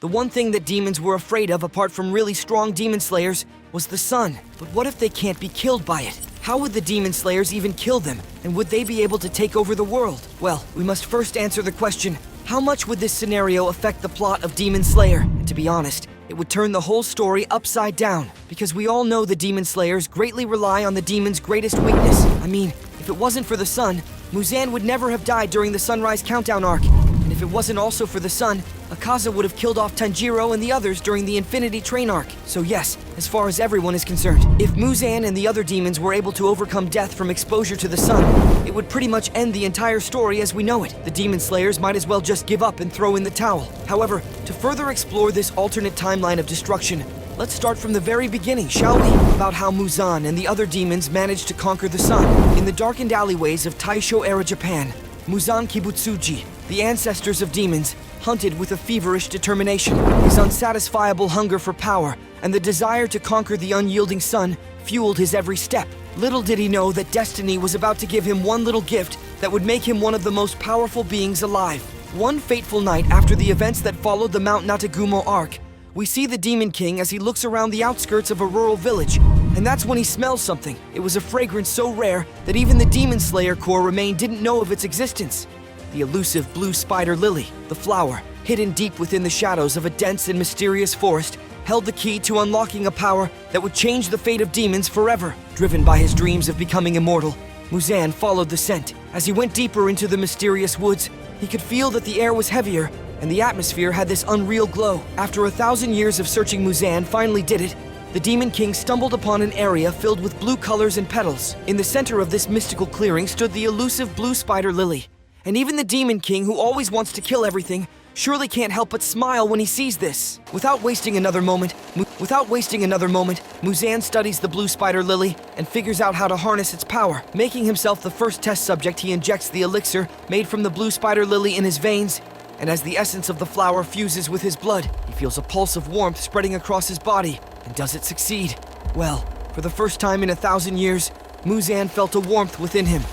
The one thing that demons were afraid of, apart from really strong demon slayers, was the sun. But what if they can't be killed by it? How would the demon slayers even kill them? And would they be able to take over the world? Well, we must first answer the question, how much would this scenario affect the plot of Demon Slayer? And to be honest, it would turn the whole story upside down, because we all know the demon slayers greatly rely on the demon's greatest weakness. I mean, if it wasn't for the sun, Muzan would never have died during the Sunrise Countdown arc. And if it wasn't also for the sun, 𝐜𝐨𝐤𝐬𝐬 would have killed off 𝐵𝐺𝐠 and the others during the Infinity Train arc. So yes, as far as everyone is concerned, if Muzan and the other demons were able to overcome death from exposure to the sun, it would pretty much end the entire story as we know it. The demon slayers might as well just give up and throw in the towel. However, to further explore this alternate timeline of destruction, let's start from the very beginning, shall we? About how Muzan and the other demons managed to conquer the sun. In the darkened alleyways of Taisho era Japan, Muzan Kibutsuji, the ancestors of demons, hunted with a feverish determination. His unsatisfiable hunger for power and the desire to conquer the unyielding sun fueled his every step. Little did he know that destiny was about to give him one little gift that would make him one of the most powerful beings alive. One fateful night after the events that followed the Mount Natagumo arc, we see the Demon King as he looks around the outskirts of a rural village, and that's when he smells something. It was a fragrance so rare that even the Demon Slayer Corps remain didn't know of its existence. The elusive blue spider lily, the flower, hidden deep within the shadows of a dense and mysterious forest, held the key to unlocking a power that would change the fate of demons forever. Driven by his dreams of becoming immortal, Muzan followed the scent. As he went deeper into the mysterious woods, he could feel that the air was heavier, and the atmosphere had this unreal glow. After 1,000 years of searching, Muzan finally did it. The Demon King stumbled upon an area filled with blue colors and petals. In the center of this mystical clearing stood the elusive blue spider lily. And even the Demon King, who always wants to kill everything, surely can't help but smile when he sees this. Without wasting another moment, Muzan studies the blue spider lily and figures out how to harness its power. Making himself the first test subject, he injects the elixir made from the blue spider lily in his veins, and as the essence of the flower fuses with his blood, he feels a pulse of warmth spreading across his body. And does it succeed? Well, for the first time in 1,000 years, Muzan felt a warmth within him.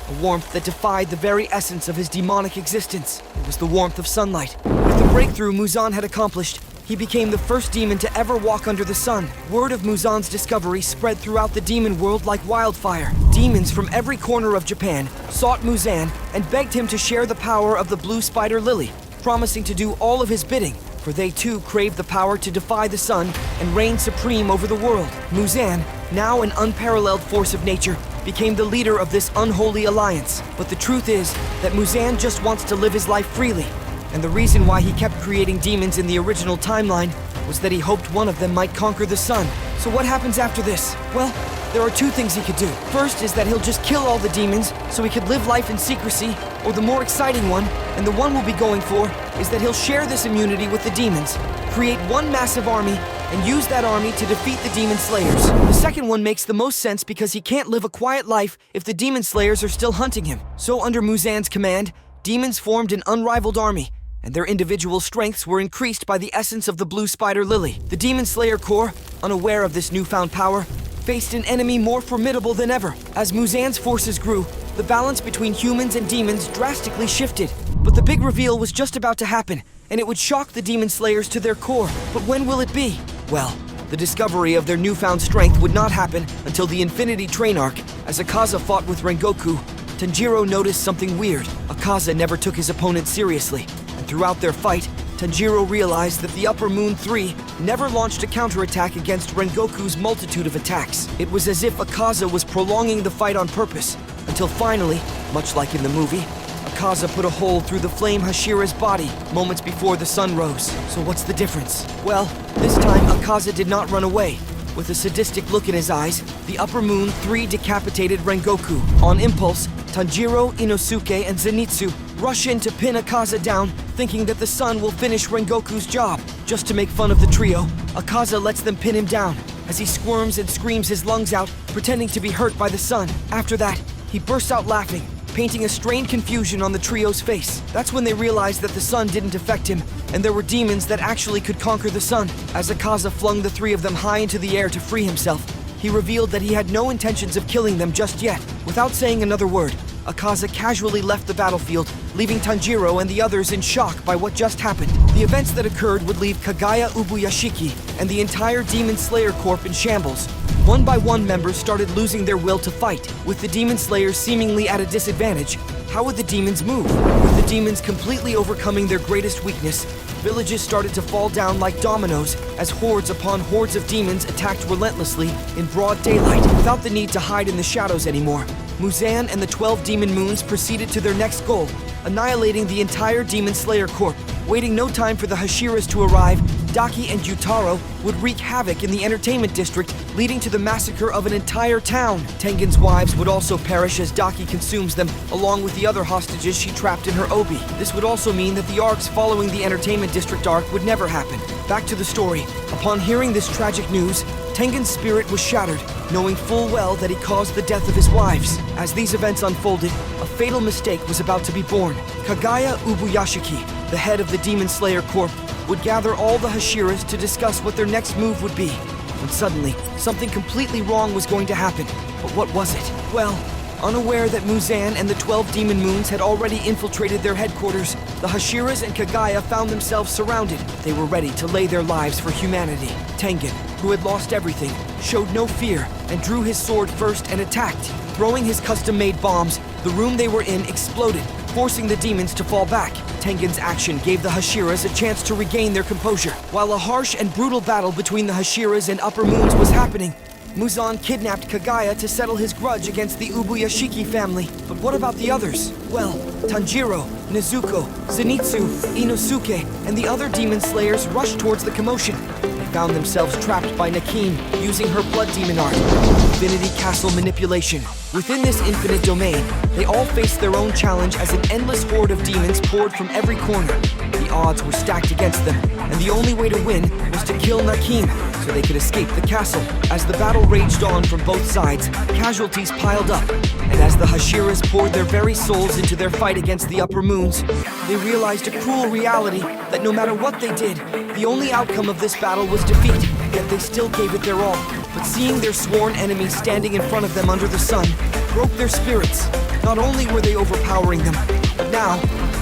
A warmth that defied the very essence of his demonic existence. It was the warmth of sunlight. With the breakthrough Muzan had accomplished, he became the first demon to ever walk under the sun. Word of Muzan's discovery spread throughout the demon world like wildfire. Demons from every corner of Japan sought Muzan and begged him to share the power of the blue spider lily, promising to do all of his bidding, for they too craved the power to defy the sun and reign supreme over the world. Muzan, now an unparalleled force of nature, became the leader of this unholy alliance. But the truth is that Muzan just wants to live his life freely, and the reason why he kept creating demons in the original timeline was that he hoped one of them might conquer the sun. So what happens after this? Well, there are two things he could do. First is that he'll just kill all the demons so he could live life in secrecy, or the more exciting one, and the one we'll be going for, is that he'll share this immunity with the demons, create one massive army, and use that army to defeat the demon slayers. The second one makes the most sense because he can't live a quiet life if the demon slayers are still hunting him. So under Muzan's command, demons formed an unrivaled army, and their individual strengths were increased by the essence of the blue spider lily. The Demon Slayer Corps, unaware of this newfound power, faced an enemy more formidable than ever. As Muzan's forces grew, the balance between humans and demons drastically shifted. But the big reveal was just about to happen, and it would shock the demon slayers to their core. But when will it be? Well, the discovery of their newfound strength would not happen until the Infinity Train arc. As 𝐜𝐴ZA fought with Rengoku, Tanjiro noticed something weird. 𝐜𝐴ZA never took his opponent seriously, and throughout their fight, Tanjiro realized that the Upper Moon 3 never launched a counterattack against Rengoku's multitude of attacks. It was as if 𝐜𝐴ZA was prolonging the fight on purpose, until finally, much like in the movie, 𝐜𝐴ZA put a hole through the flame Hashira's body moments before the sun rose. So what's the difference? Well, this time 𝐜𝐴ZA did not run away. With a sadistic look in his eyes, the Upper Moon 3 decapitated Rengoku. On impulse, Tanjiro, Inosuke, and Zenitsu rush in to pin 𝐜𝐴ZA down, thinking that the sun will finish Rengoku's job. Just to make fun of the trio, 𝐜𝐴ZA lets them pin him down, as he squirms and screams his lungs out, pretending to be hurt by the sun. After that, he bursts out laughing, painting a strained confusion on the trio's face. That's when they realized that the sun didn't affect him, and there were demons that actually could conquer the sun. As 𝐜𝐴ZA flung the three of them high into the air to free himself, he revealed that he had no intentions of killing them just yet. Without saying another word, 𝐜𝐴ZA casually left the battlefield, leaving Tanjiro and the others in shock by what just happened. The events that occurred would leave 𝐥𝐤𝐤𝐬𝐷 and the entire Demon Slayer Corp in shambles. One by one, members started losing their will to fight. With the Demon Slayers seemingly at a disadvantage, how would the demons move? With the demons completely overcoming their greatest weakness, villages started to fall down like dominoes as hordes upon hordes of demons attacked relentlessly in broad daylight without the need to hide in the shadows anymore. Muzan and the 12 Demon Moons proceeded to their next goal, annihilating the entire Demon Slayer Corp. Waiting no time for the Hashiras to arrive, Daki and Gyutaro would wreak havoc in the entertainment district, leading to the massacre of an entire town. Tengen's wives would also perish as Daki consumes them, along with the other hostages she trapped in her obi. This would also mean that the arcs following the entertainment district arc would never happen. Back to the story. Upon hearing this tragic news, Tengen's spirit was shattered, knowing full well that he caused the death of his wives. As these events unfolded, a fatal mistake was about to be born. 𝐥𝐤𝐤𝐬𝐷, the head of the Demon Slayer Corp, would gather all the Hashiras to discuss what their next move would be. When suddenly, something completely wrong was going to happen. But what was it? Well, unaware that Muzan and the 12 Demon Moons had already infiltrated their headquarters, the Hashiras and 𝐥𝐤𝐤 found themselves surrounded. They were ready to lay their lives for humanity. Tengen, who had lost everything, showed no fear and drew his sword first and attacked. Throwing his custom-made bombs, the room they were in exploded, forcing the demons to fall back. Tengen's action gave the Hashiras a chance to regain their composure. While a harsh and brutal battle between the Hashiras and Upper Moons was happening, Muzan kidnapped 𝐥𝐤𝐤 to settle his grudge against the Ubuyashiki family. But what about the others? Well, Tanjiro, Nezuko, Zenitsu, Inosuke, and the other demon slayers rushed towards the commotion. They found themselves trapped by Nakim, using her blood demon art, Infinity Castle manipulation. Within this infinite domain, they all faced their own challenge as an endless horde of demons poured from every corner. The odds were stacked against them, and the only way to win was to kill Nakim, so they could escape the castle. As the battle raged on from both sides, casualties piled up, and as the Hashiras poured their very souls into their fight against the Upper Moons, they realized a cruel reality that no matter what they did, the only outcome of this battle was defeat, yet they still gave it their all. But seeing their sworn enemies standing in front of them under the sun broke their spirits. Not only were they overpowering them, but now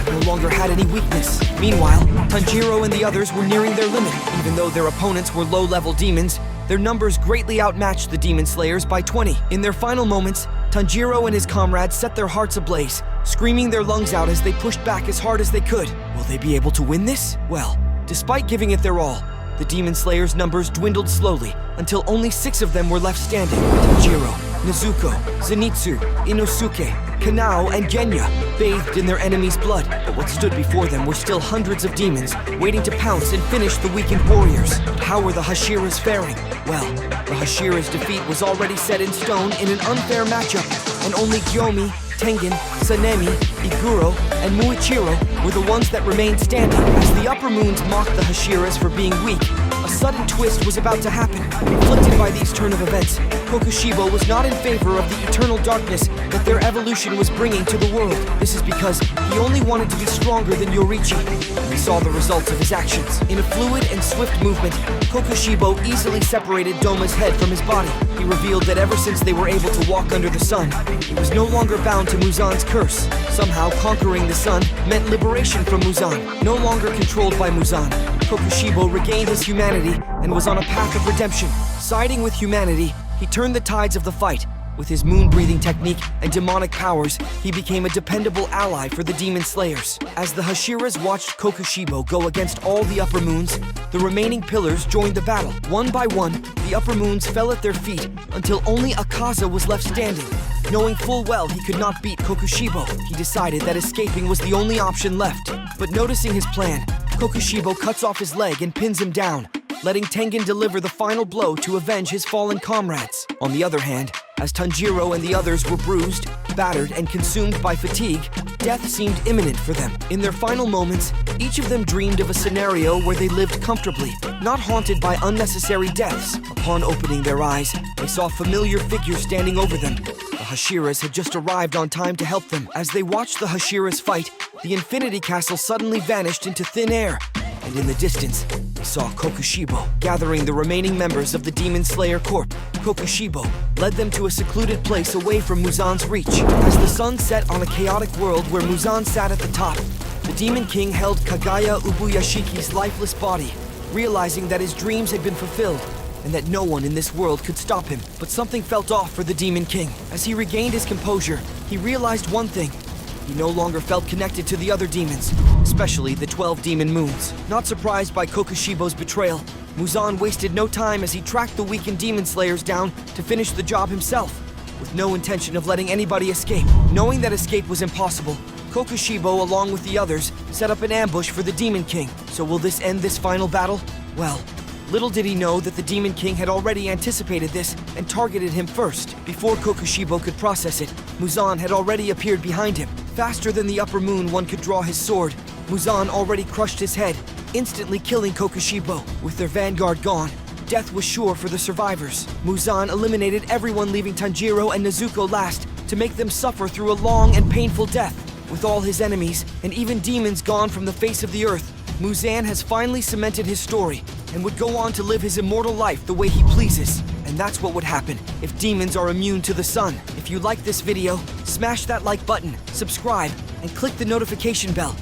they no longer had any weakness. Meanwhile, Tanjiro and the others were nearing their limit. Even though their opponents were low-level demons, their numbers greatly outmatched the Demon Slayers by 20. In their final moments, Tanjiro and his comrades set their hearts ablaze, screaming their lungs out as they pushed back as hard as they could. Will they be able to win this? Well, despite giving it their all, the Demon Slayers' numbers dwindled slowly until only 6 of them were left standing. Tanjiro, Nezuko, Zenitsu, Inosuke, Kanao, and Genya, bathed in their enemies' blood. But what stood before them were still hundreds of demons, waiting to pounce and finish the weakened warriors. But how were the Hashiras faring? Well, the Hashiras' defeat was already set in stone in an unfair matchup, and only Gyomi, Tengen, Sanemi, Iguro, and Muichiro were the ones that remained standing. As the Upper Moons mocked the Hashiras for being weak, a sudden twist was about to happen. Inflicted by these turn of events, Kokushibo was not in favor of the eternal darkness that their evolution was bringing to the world. This is because he only wanted to be stronger than Yorichi. We saw the results of his actions. In a fluid and swift movement, Kokushibo easily separated Doma's head from his body. He revealed that ever since they were able to walk under the sun, he was no longer bound to Muzan's curse. Somehow, conquering the sun meant liberation from Muzan. No longer controlled by Muzan, Kokushibo regained his humanity and was on a path of redemption. Siding with humanity, he turned the tides of the fight. With his moon-breathing technique and demonic powers, he became a dependable ally for the Demon Slayers. As the Hashiras watched Kokushibo go against all the Upper Moons, the remaining pillars joined the battle. One by one, the Upper Moons fell at their feet until only Akaza was left standing. Knowing full well he could not beat Kokushibo, he decided that escaping was the only option left. But noticing his plan, Kokushibo cuts off his leg and pins him down, letting Tengen deliver the final blow to avenge his fallen comrades. On the other hand, as Tanjiro and the others were bruised, battered, and consumed by fatigue, death seemed imminent for them. In their final moments, each of them dreamed of a scenario where they lived comfortably, not haunted by unnecessary deaths. Upon opening their eyes, they saw familiar figures standing over them. The Hashiras had just arrived on time to help them. As they watched the Hashiras fight, the Infinity Castle suddenly vanished into thin air, and in the distance, they saw Kokushibo gathering the remaining members of the Demon Slayer Corp. Kokushibo led them to a secluded place away from Muzan's reach. As the sun set on a chaotic world where Muzan sat at the top, The Demon King held 𝐥𝐤𝐤𝐬𝐷𝐿's lifeless body, realizing that his dreams had been fulfilled and that no one in this world could stop him. But something felt off for the Demon King. As he regained his composure, he realized one thing. He no longer felt connected to the other demons, especially the 12 demon moons. Not surprised by Kokushibo's betrayal, Muzan wasted no time as he tracked the weakened demon slayers down to finish the job himself, with no intention of letting anybody escape. Knowing that escape was impossible, Kokushibo, along with the others, set up an ambush for the Demon King. So will this end this final battle? Well, little did he know that the Demon King had already anticipated this and targeted him first. Before Kokushibo could process it, Muzan had already appeared behind him. Faster than the upper moon one could draw his sword, Muzan already crushed his head, instantly killing Kokushibo. With their vanguard gone, death was sure for the survivors. Muzan eliminated everyone, leaving Tanjiro and Nezuko last to make them suffer through a long and painful death. With all his enemies and even demons gone from the face of the earth, Muzan has finally cemented his story and would go on to live his immortal life the way he pleases. And that's what would happen if demons are immune to the sun. If you like this video, smash that like button, subscribe, and click the notification bell.